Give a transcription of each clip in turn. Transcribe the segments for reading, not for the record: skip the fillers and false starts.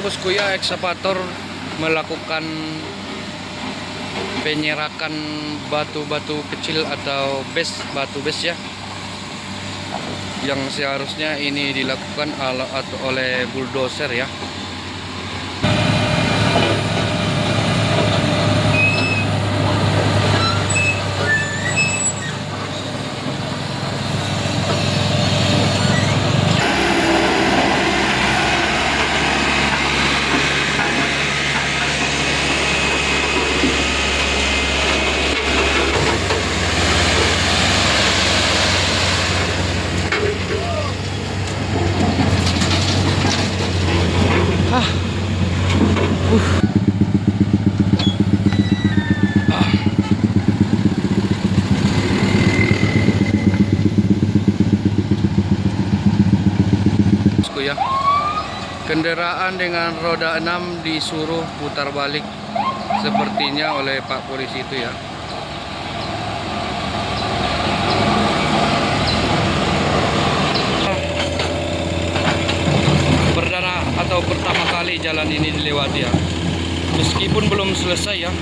bosku ya, ekskavator melakukan penyerakan batu-batu kecil atau batu bes ya, yang seharusnya ini dilakukan oleh bulldozer ya. Ya, kendaraan dengan roda 6 disuruh putar balik sepertinya oleh Pak Polisi itu ya. Perdana atau pertama kali jalan ini dilewati ya, meskipun belum selesai ya.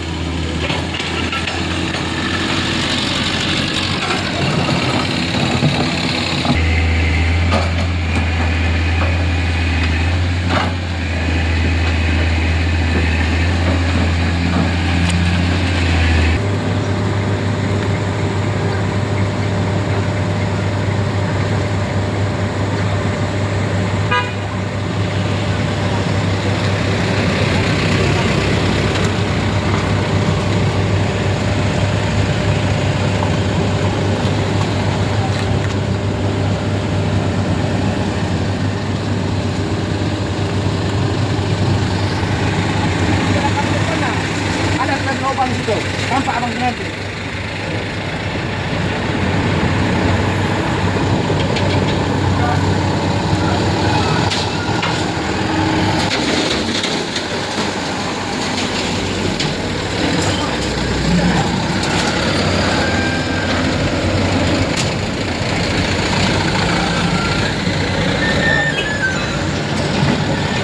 Tampak abang nanti.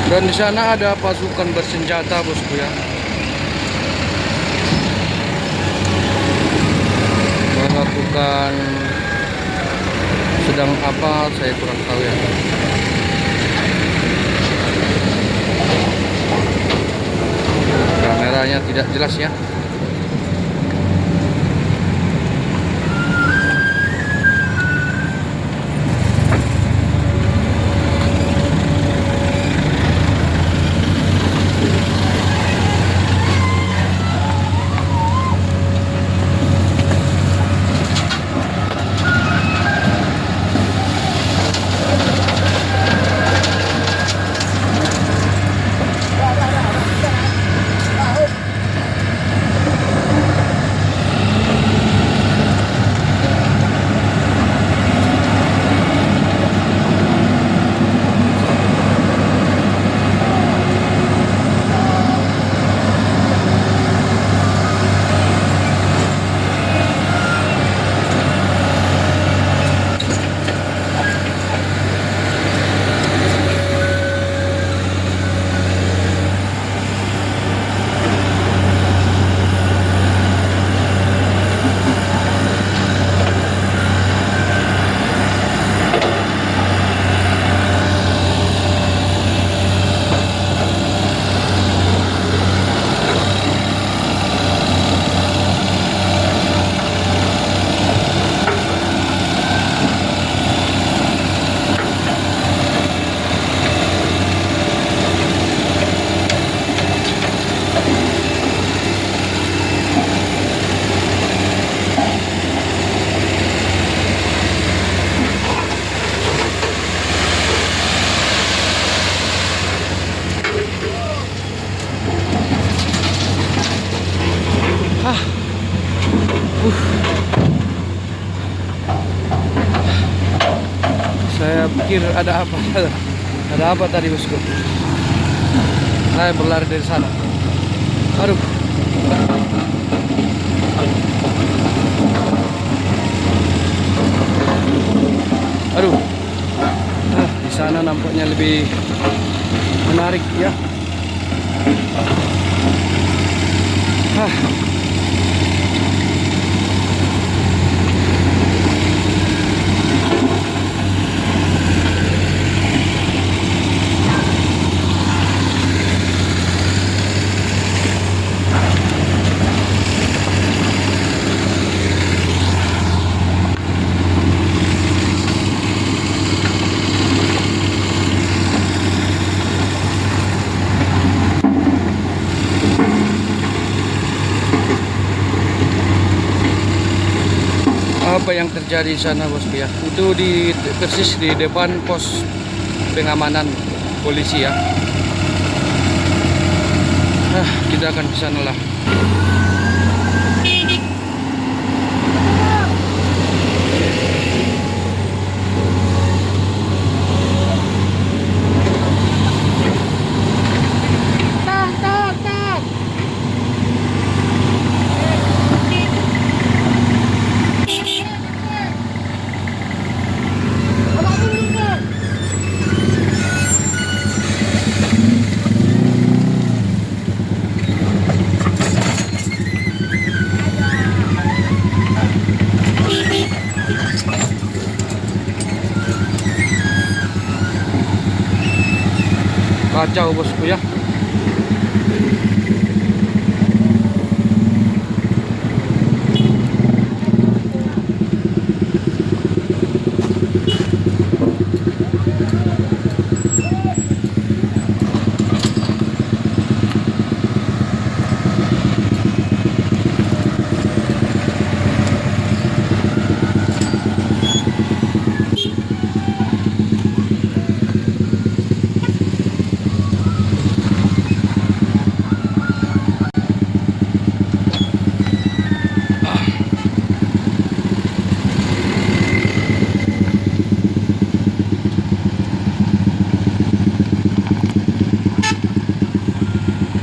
Dan di sana ada pasukan bersenjata bosku ya, melakukan sedang apa saya kurang tahu ya. Kameranya tidak jelas ya. Saya pikir ada apa? Ada apa tadi bosku? Saya berlari dari sana. Aduh. Aduh. Di sana nampaknya lebih menarik ya. Hah. Apa yang terjadi di sana, bosku ya? Itu persis di depan pos pengamanan polisi ya. Kita akan ke sana lah. Kacau, bosku ya.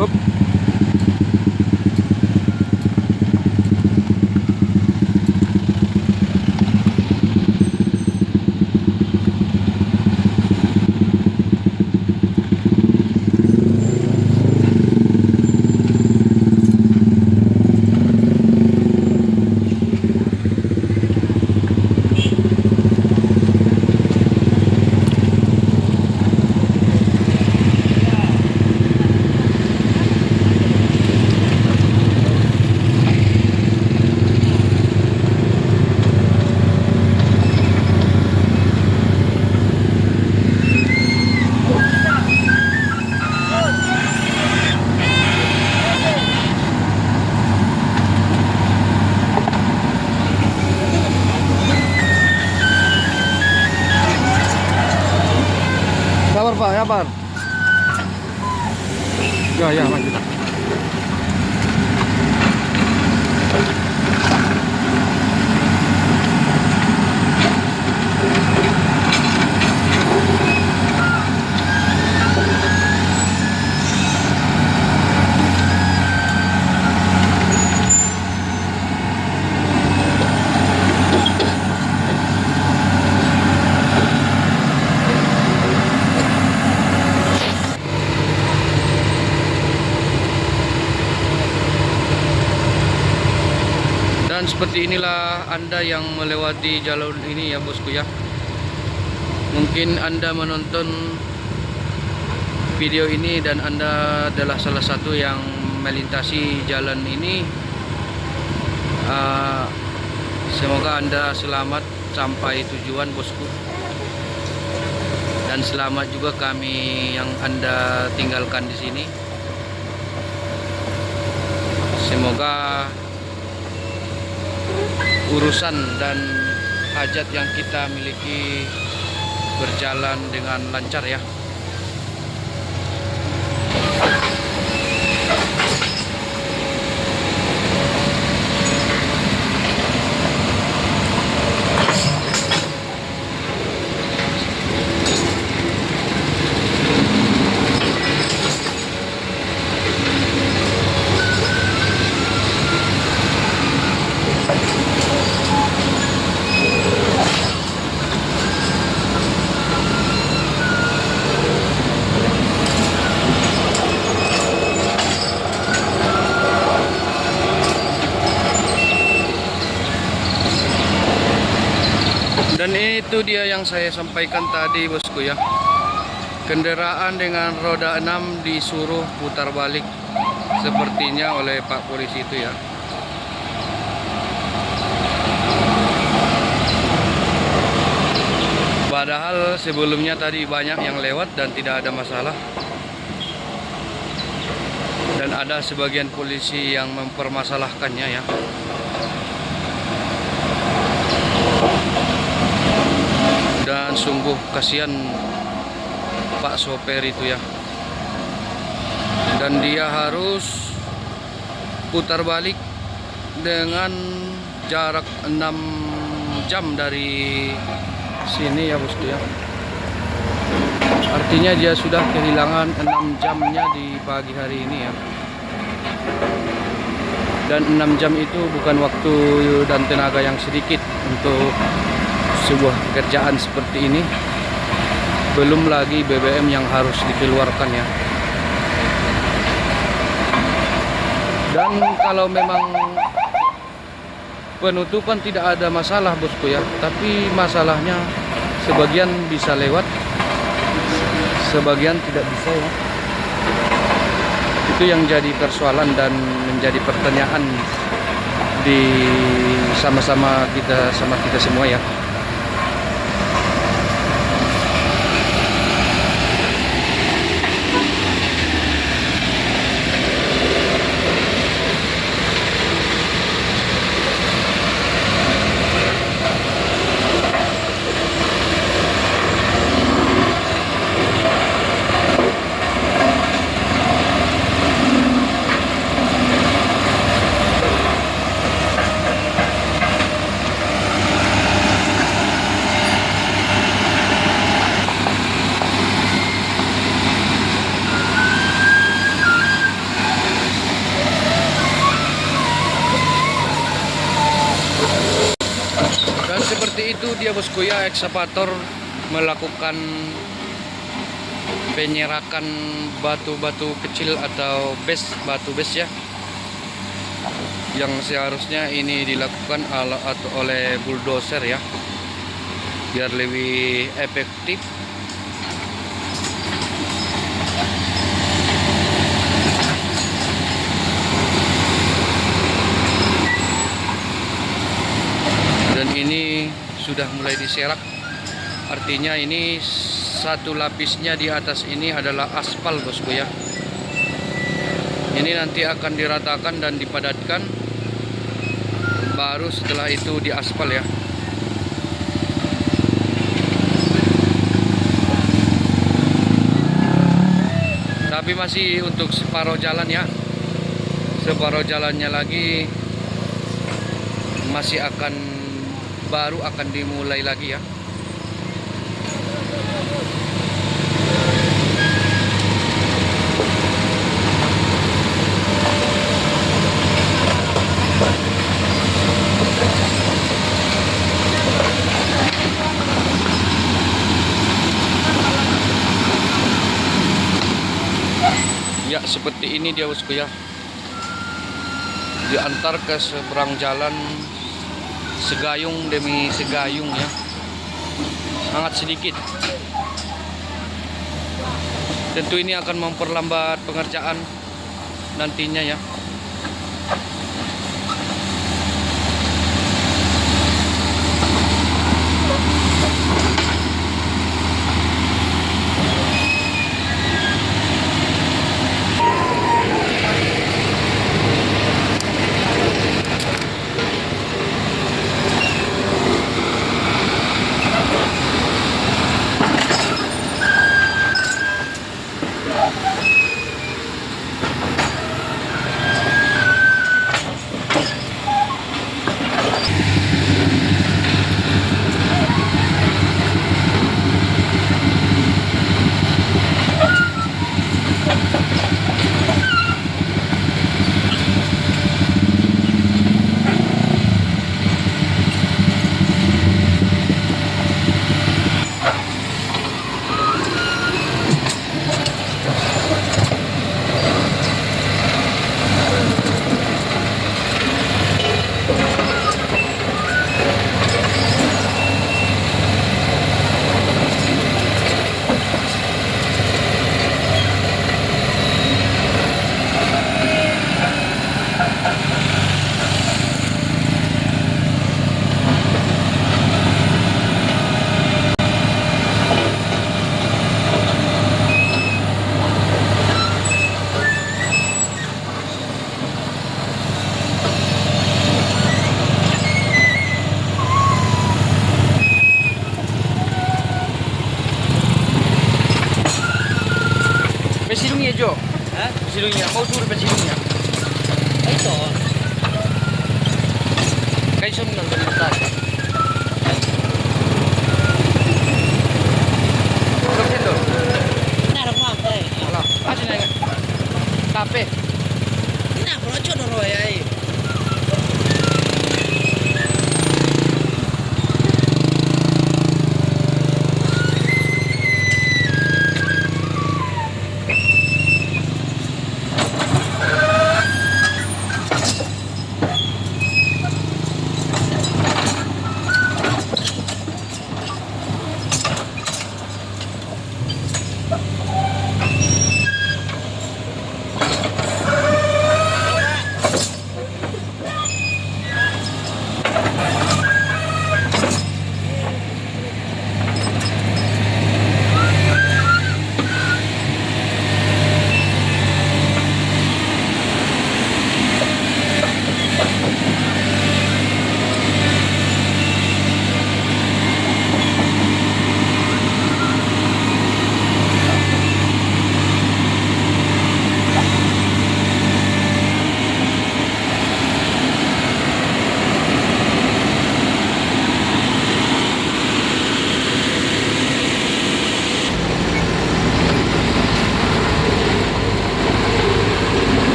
Up. Sabar Pak, sabar. Ya, lanjut. Dan seperti inilah Anda yang melewati jalur ini ya, bosku ya. Mungkin Anda menonton video ini dan Anda adalah salah satu yang melintasi jalan ini. Semoga Anda selamat sampai tujuan, bosku. Dan selamat juga kami yang Anda tinggalkan di sini. Semoga urusan dan hajat yang kita miliki berjalan dengan lancar ya. Dan itu dia yang saya sampaikan tadi, bosku ya. Kendaraan dengan roda 6 disuruh putar balik sepertinya oleh Pak Polisi itu ya. Padahal sebelumnya tadi banyak yang lewat dan tidak ada masalah. Dan ada sebagian polisi yang mempermasalahkannya ya. Dan sungguh kasihan Pak sopir itu ya. Dan dia harus putar balik dengan jarak 6 jam dari sini ya bosku ya. Artinya dia sudah kehilangan 6 jamnya di pagi hari ini ya. Dan 6 jam itu bukan waktu dan tenaga yang sedikit untuk sebuah pekerjaan seperti ini. Belum lagi BBM yang harus dikeluarkan ya. Dan kalau memang penutupan tidak ada masalah bosku ya, tapi masalahnya sebagian bisa lewat, sebagian tidak bisa ya. Itu yang jadi persoalan dan menjadi pertanyaan di sama kita semua ya. Dan seperti itu dia bosku ya, ekskavator melakukan penyerakan batu-batu kecil atau batu bes ya, yang seharusnya ini dilakukan oleh bulldozer ya, biar lebih efektif. Dan ini sudah mulai diserak, artinya ini satu lapisnya di atas ini adalah aspal bosku ya. Ini nanti akan diratakan dan dipadatkan, baru setelah itu diaspal ya. Tapi masih untuk separuh jalan ya, separuh jalannya lagi masih baru akan dimulai lagi ya. Ya seperti ini dia bosku ya, diantar ke seberang jalan segayung demi segayung ya, sangat sedikit. Tentu ini akan memperlambat pengerjaan nantinya ya. pensilungnya, mau turun pensilungnya. Ito. Kayak sunnah benar. Belum itu. Nara mo ang tay. Alah, asin na nga. Kape. Ina ko cho do roy ay.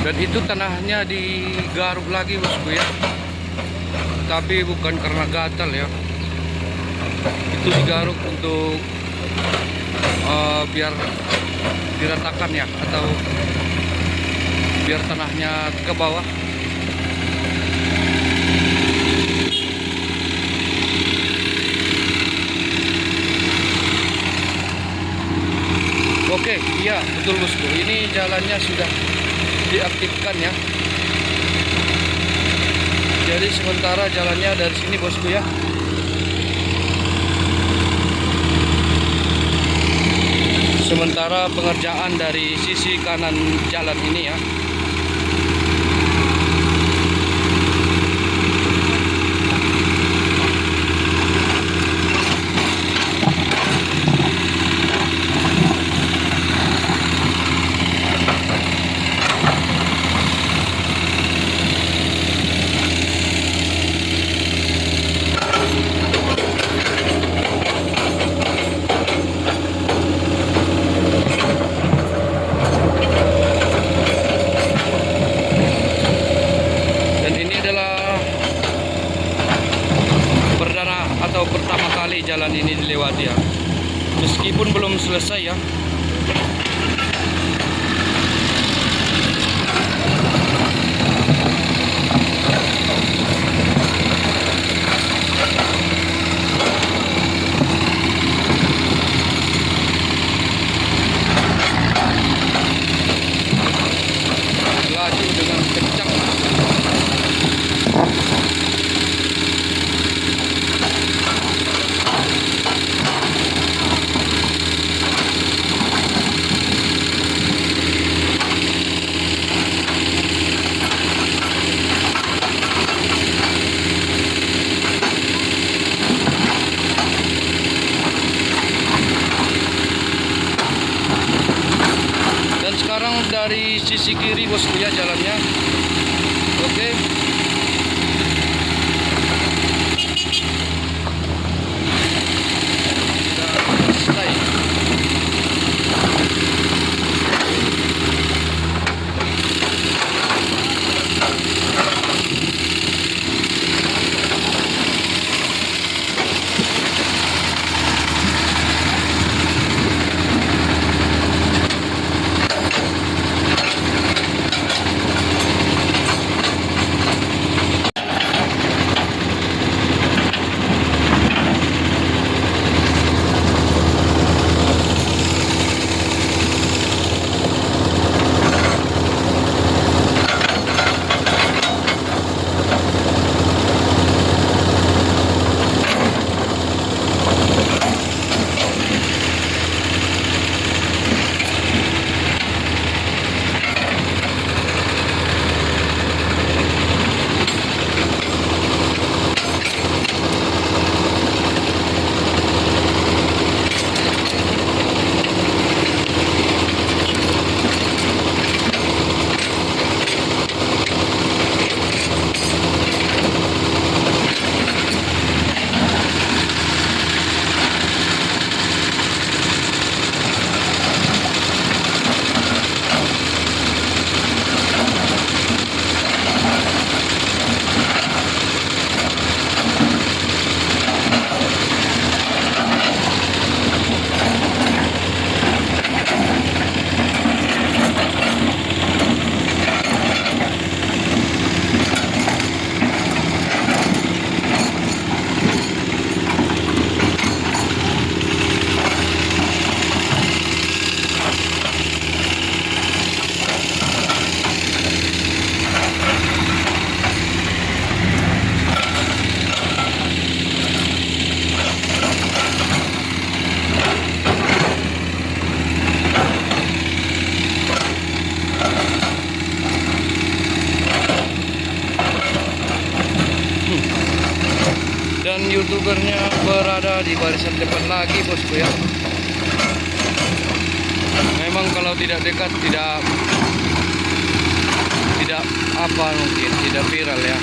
Dan itu tanahnya digaruk lagi bosku ya, tapi bukan karena gatal ya, itu digaruk untuk biar diratakan ya, atau biar tanahnya ke bawah. Oke, iya betul bosku, ini jalannya sudah diaktifkan ya. Jadi sementara jalannya dari sini bosku ya. Sementara pengerjaan dari sisi kanan jalan ini ya. buat ya. Meskipun belum selesai ya. Laju dengan kencang. Dan sekarang dari sisi kiri bosku ya jalannya. Oke. Sudah selesai. Dan youtubernya berada di barisan depan lagi bosku ya. Memang kalau tidak dekat tidak apa mungkin tidak viral ya.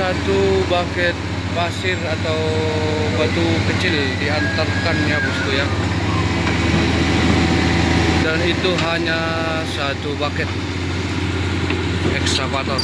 satu bucket pasir atau batu kecil diantarkan ya bosku ya. Dan itu hanya satu bucket ekskavator.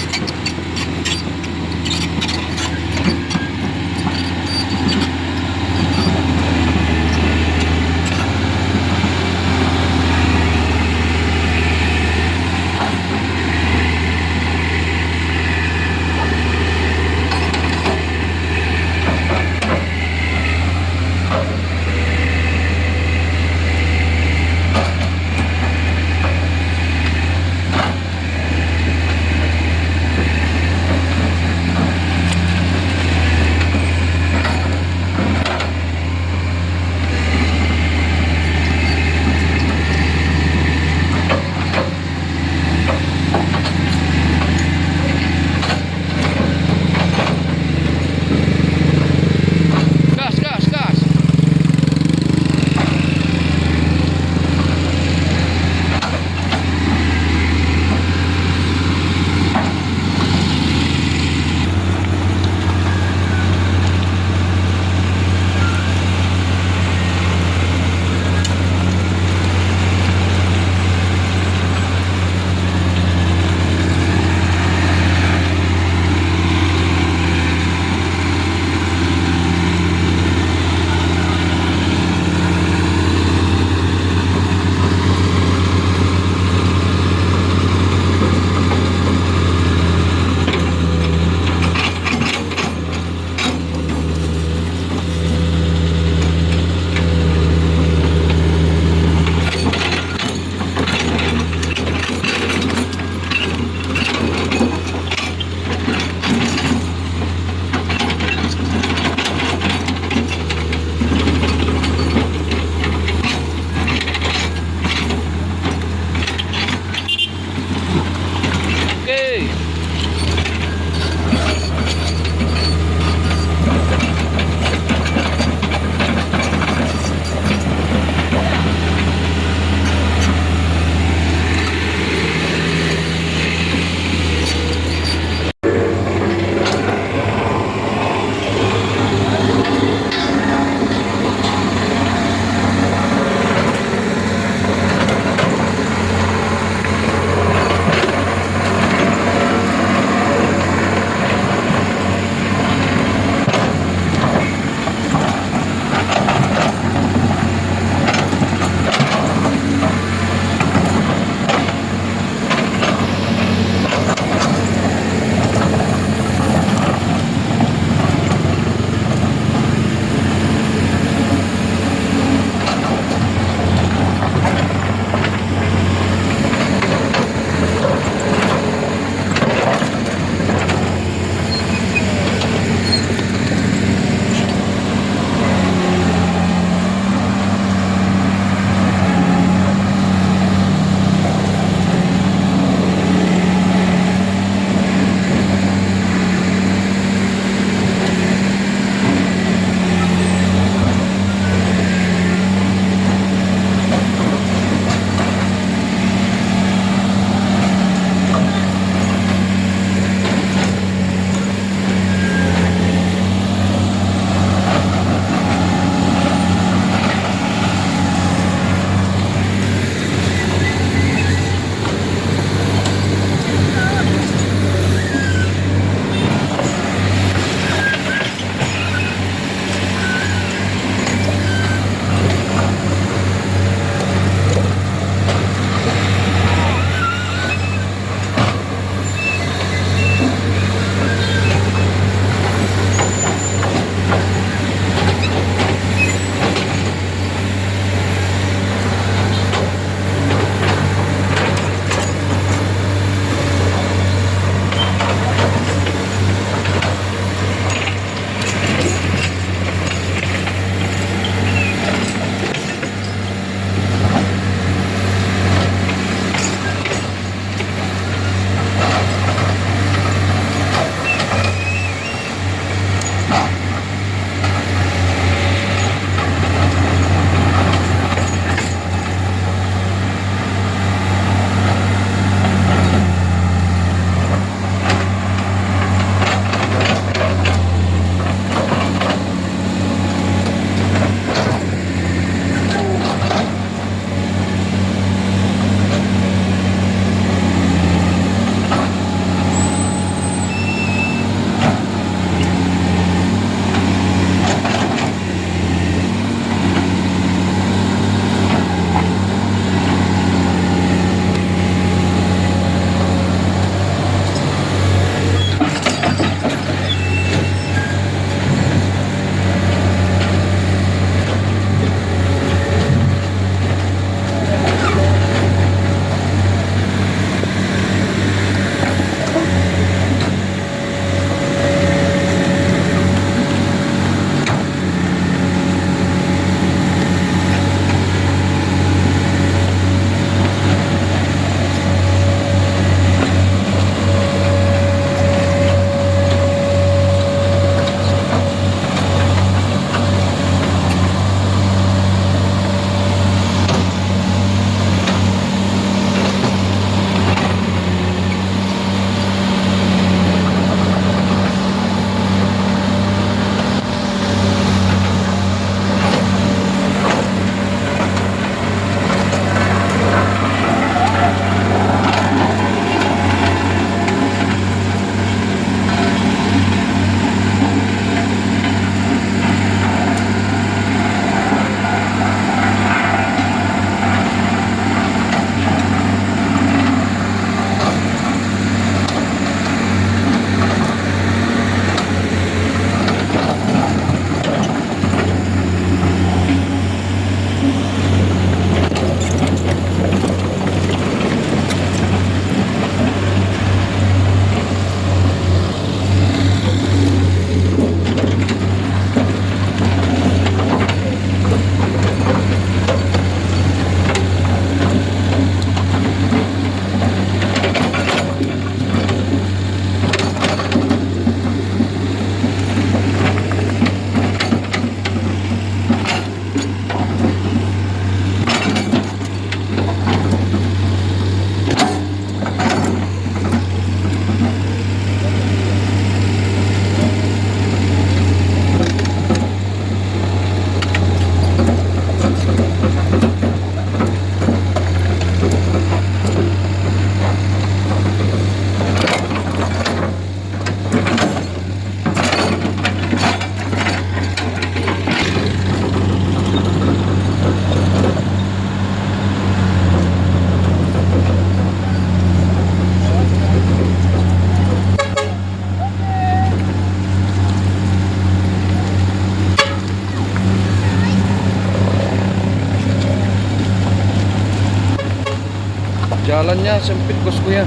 Jalannya sempit bosku ya.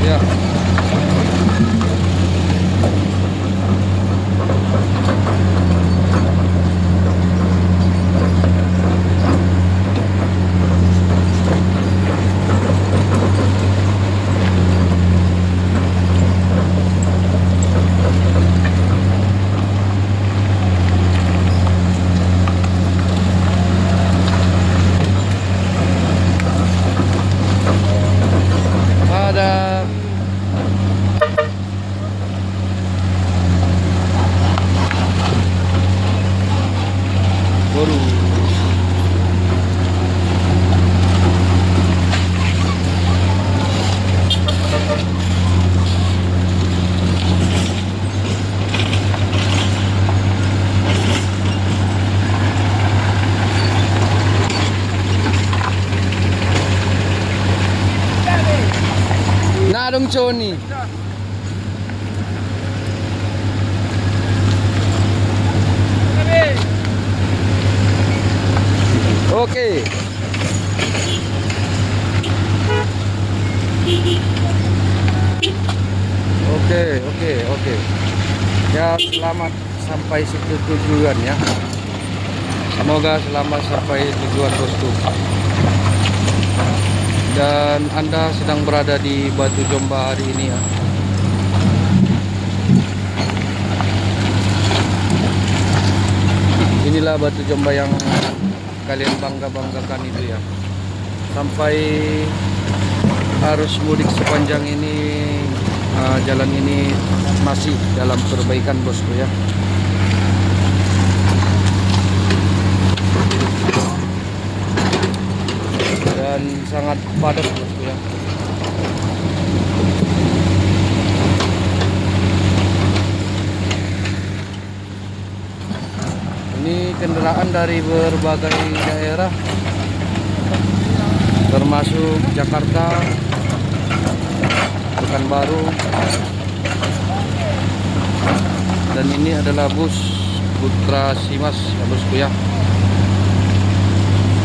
Ya. Ada baru. Nah dong Joni. Oke. Oke. Ya selamat sampai situ tujuan ya. Semoga selamat sampai tujuan bosku. Dan Anda sedang berada di Batu Jomba hari ini ya. Inilah Batu Jomba yang kalian bangga-banggakan itu ya. Sampai arus mudik sepanjang ini jalan ini masih dalam perbaikan bosku ya. Dan sangat padat bosku ya. Ini kendaraan dari berbagai daerah termasuk Jakarta, Pekanbaru, dan ini adalah bus Putra Simas ya bosku ya.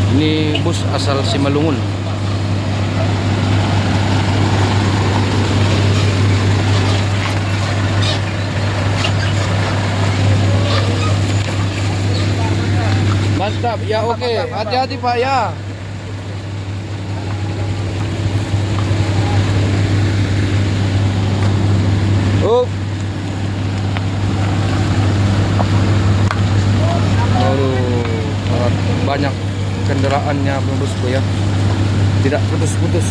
Ini bus asal Simalungun. Mantap ya, oke. Hati-hati Pak ya. Banyak kendaraannya bosku ya, tidak putus-putus.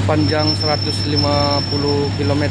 Panjang 150 km.